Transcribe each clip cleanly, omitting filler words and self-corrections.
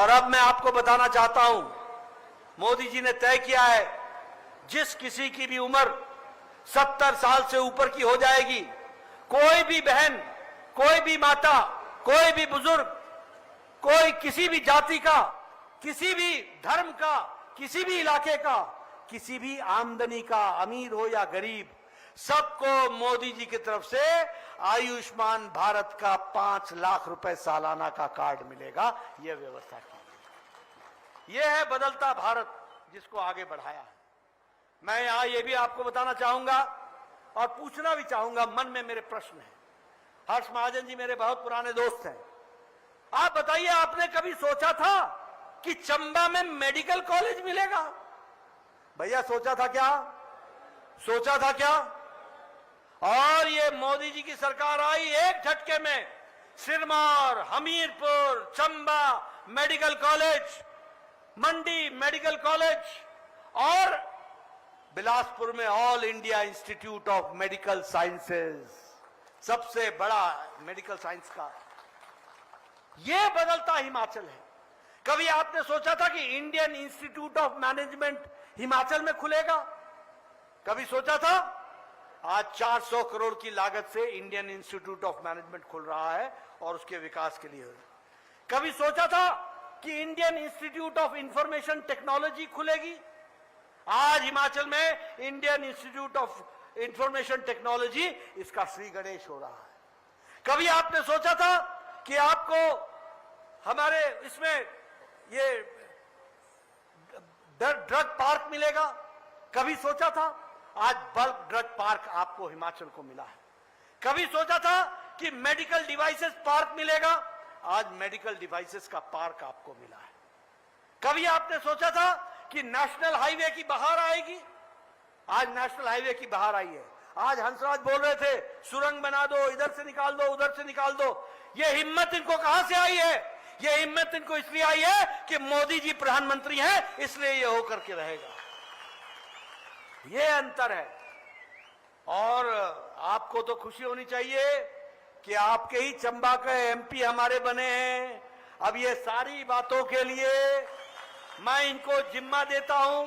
और अब मैं आपको बताना चाहता हूं, मोदी जी ने तय किया है जिस किसी की भी उम्र 70 साल से ऊपर की हो जाएगी, कोई भी बहन, कोई भी माता, कोई भी बुजुर्ग, कोई किसी भी जाति का, किसी भी धर्म का, किसी भी इलाके का, किसी भी आमदनी का, अमीर हो या गरीब, सबको मोदी जी की तरफ से आयुष्मान भारत का 5 लाख रुपए सालाना का कार्ड मिलेगा। यह व्यवस्था की। यह है बदलता भारत जिसको आगे बढ़ाया है। मैं यहां यह भी आपको बताना चाहूंगा और पूछना भी चाहूंगा, मन में मेरे प्रश्न है। हर्ष महाजन जी मेरे बहुत पुराने दोस्त हैं। आप बताइए, आपने कभी सोचा था कि चंबा में मेडिकल कॉलेज मिलेगा? भैया सोचा था क्या? सोचा था क्या? और ये मोदी जी की सरकार आई, एक झटके में सिरमौर, हमीरपुर, चंबा मेडिकल कॉलेज, मंडी मेडिकल कॉलेज और बिलासपुर में all India institute of medical sciences, सबसे बड़ा मेडिकल साइंस का। यह बदलता हिमाचल है। कभी आपने सोचा था कि Indian institute of management Himachal में खुलेगा? कभी सोचा था? आज 400 करोड़ की लागत से इंडियन इंस्टीट्यूट ऑफ मैनेजमेंट खुल रहा है और उसके विकास के लिए। कभी सोचा था कि Indian institute of information technology खुलेगी? आज हिमाचल में Indian institute of information technology, इसका श्री गणेश हो रहा है। कभी आपने सोचा था कि आपको हमारे इसमें ये ड्रग पार्क मिलेगा? कभी सोचा था? आज बल्क ड्रग पार्क आपको हिमाचल को मिला है। कभी सोचा था कि मेडिकल डिवाइसेस पार्क मिलेगा? आज मेडिकल डिवाइसेस का पार्क आपको मिला है। कभी आपने सोचा था कि नेशनल हाईवे की बहार आएगी? आज नेशनल हाईवे की बहार आई है। आज हंसराज बोल रहे थे सुरंग बना दो, इधर से निकाल दो, उधर से निकाल दो। ये हिम्मत इनको कहां से आई है? ये हिम्मत इनको इसलिए आई है कि मोदी जी प्रधानमंत्री हैं, इसलिए ये होकर के रहेगा। ये अंतर है। और आपको तो खुशी होनी चाहिए कि आपके ही चंबा के एमपी हमारे बने हैं। अब ये सारी बातों के लिए मैं इनको जिम्मा देता हूं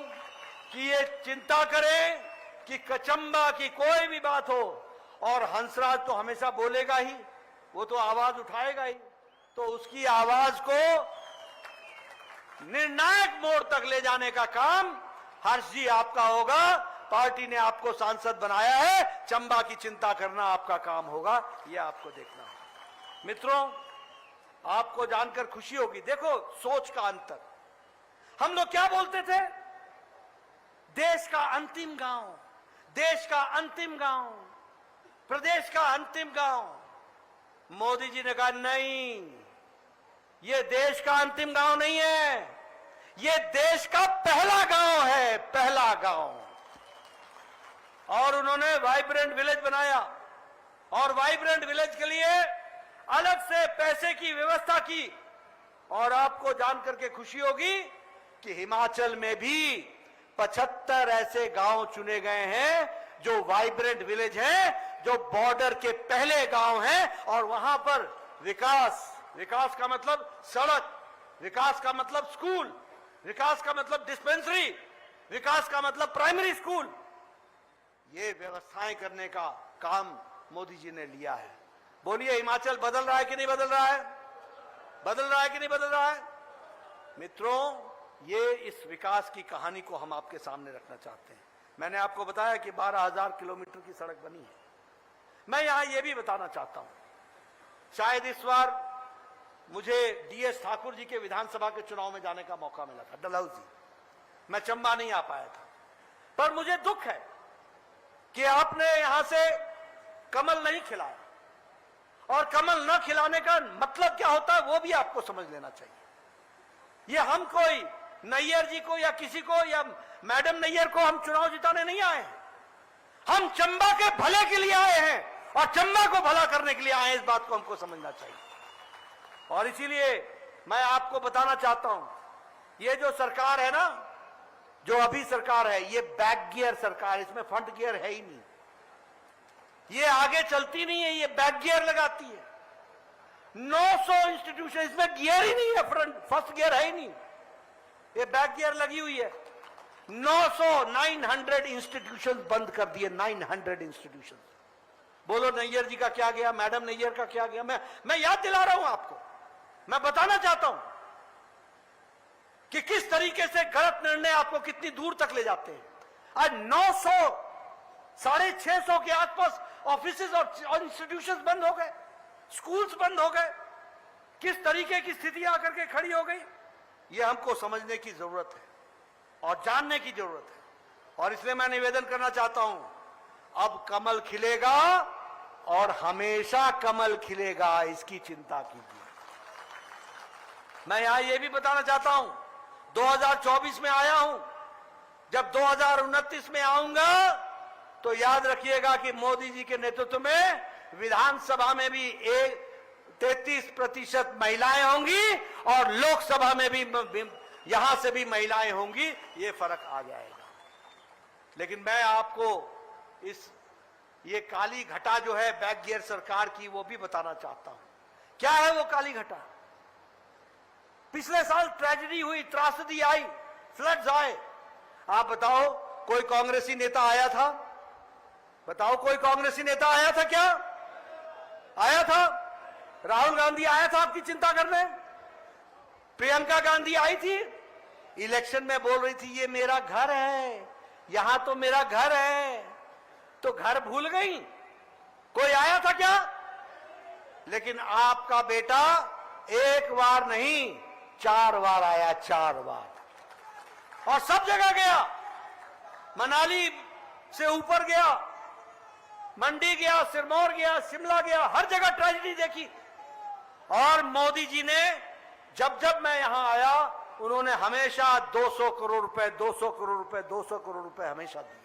कि ये चिंता करें कि चंबा की कोई भी बात हो, और हंसराज तो हमेशा बोलेगा ही, वो तो आवाज उठाएगा ही, तो उसकी आवाज को निर्णायक मोड़ तक ले जाने का काम हर्ष जी आपका होगा। पार्टी ने आपको सांसद बनाया है, चंबा की चिंता करना आपका काम होगा, यह आपको देखना होगा। मित्रों, आपको जानकर खुशी होगी। देखो सोच का अंतर। हम लोग क्या बोलते थे? देश का अंतिम गांव, देश का अंतिम गांव, प्रदेश का अंतिम गांव। मोदी जी ने कहा नहीं, ये देश का अंतिम गांव नहीं है, ये देश का पहला गांव है, पहला गांव। और उन्होंने वाइब्रेंट विलेज बनाया, और वाइब्रेंट विलेज के लिए अलग से पैसे की व्यवस्था की। और आपको जानकर के खुशी होगी कि हिमाचल में भी 75 ऐसे गांव चुने गए हैं जो वाइब्रेंट विलेज हैं, जो बॉर्डर के पहले गांव हैं। और वहां पर विकास, विकास का मतलब सड़क, विकास का मतलब स्कूल, विकास का मतलब डिस्पेंसरी, विकास का मतलब प्राइमरी स्कूल, ये व्यवस्थाएं करने का काम मोदी जी ने लिया है। बोलिए, हिमाचल बदल रहा है कि नहीं बदल रहा है? बदल रहा है कि नहीं बदल रहा है? मित्रों, ये इस विकास की कहानी को हम आपके सामने रखना चाहते हैं। मैंने आपको बताया कि 12,000 किलोमीटर की सड़क बनी है। मैं यहां यह भी बताना चाहता हूं, शायद इस बार मुझे डीएस ठाकुर जी के विधानसभा के चुनाव में जाने का मौका मिला था, डलहौजी। मैं चंबा नहीं आ पाया था, पर मुझे दुख है कि आपने यहां से कमल नहीं खिलाया। और कमल न खिलाने का मतलब क्या होता है वो भी आपको समझ लेना चाहिए। ये हम कोई नैयर जी को या किसी को या मैडम नैयर को हम चुनाव जिताने नहीं आए हैं। हम चंबा के भले के लिए आए हैं और चंबा को भला करने के लिए आए हैं। इस बात को हमको समझना चाहिए। और इसीलिए मैं आपको बताना चाहता हूं, ये जो सरकार है ना, जो अभी सरकार है, ये बैक गियर सरकार, इसमें फ्रंट गियर है ही नहीं। ये आगे चलती नहीं है, ये बैक गियर लगाती है। 900 इंस्टीट्यूशन, इसमें गियर ही नहीं है, फ्रंट फर्स्ट गियर है ही नहीं, ये बैक गियर लगी हुई है। 900 इंस्टीट्यूशन बंद कर दिए, 900 इंस्टीट्यूशन। बोलो नैयर जी का क्या गया, मैडम नैयर का क्या गया? मैं याद दिला रहा हूं आपको, मैं बताना चाहता हूं कि किस तरीके से गलत निर्णय आपको कितनी दूर तक ले जाते हैं। आज 900 650 के आसपास ऑफिसेज और इंस्टीट्यूशंस बंद हो गए, स्कूल्स बंद हो गए। किस तरीके की स्थिति आकर के खड़ी हो गई, यह हमको समझने की जरूरत है और जानने की जरूरत है। और इसलिए मैं निवेदन करना चाहता हूं, अब कमल खिलेगा और हमेशा कमल खिलेगा, इसकी चिंता कीजिए। मैं यहां यह भी बताना चाहता हूं, 2024 में आया हूं, जब 2029 में आऊंगा तो याद रखिएगा कि मोदी जी के नेतृत्व में विधानसभा में भी 33% महिलाएं होंगी और लोकसभा में भी यहां से भी महिलाएं होंगी, ये फर्क आ जाएगा। लेकिन मैं आपको ये काली घटा जो है बैक गियर सरकार की, वो भी बताना चाहता हूं। क्या है वो काली घटा? पिछले साल ट्रेजेडी हुई, त्रासदी आई, फ्लड्स आए। आप बताओ कोई कांग्रेसी नेता आया था? बताओ कोई कांग्रेसी नेता आया था क्या? आया था? राहुल गांधी आया था आपकी चिंता करने? प्रियंका गांधी आई थी? इलेक्शन में बोल रही थी ये मेरा घर है, यहां तो मेरा घर है, तो घर भूल गई? कोई आया था क्या? लेकिन आपका बेटा एक बार नहीं 4 बार आया, 4 बार, और सब जगह गया। मनाली से ऊपर गया, मंडी गया, सिरमौर गया, शिमला गया, हर जगह ट्रेजेडी देखी। और मोदी जी ने जब जब मैं यहां आया, उन्होंने हमेशा 200 करोड़ रुपए, 200 करोड़ रुपए, 200 करोड़ रुपए हमेशा दिए।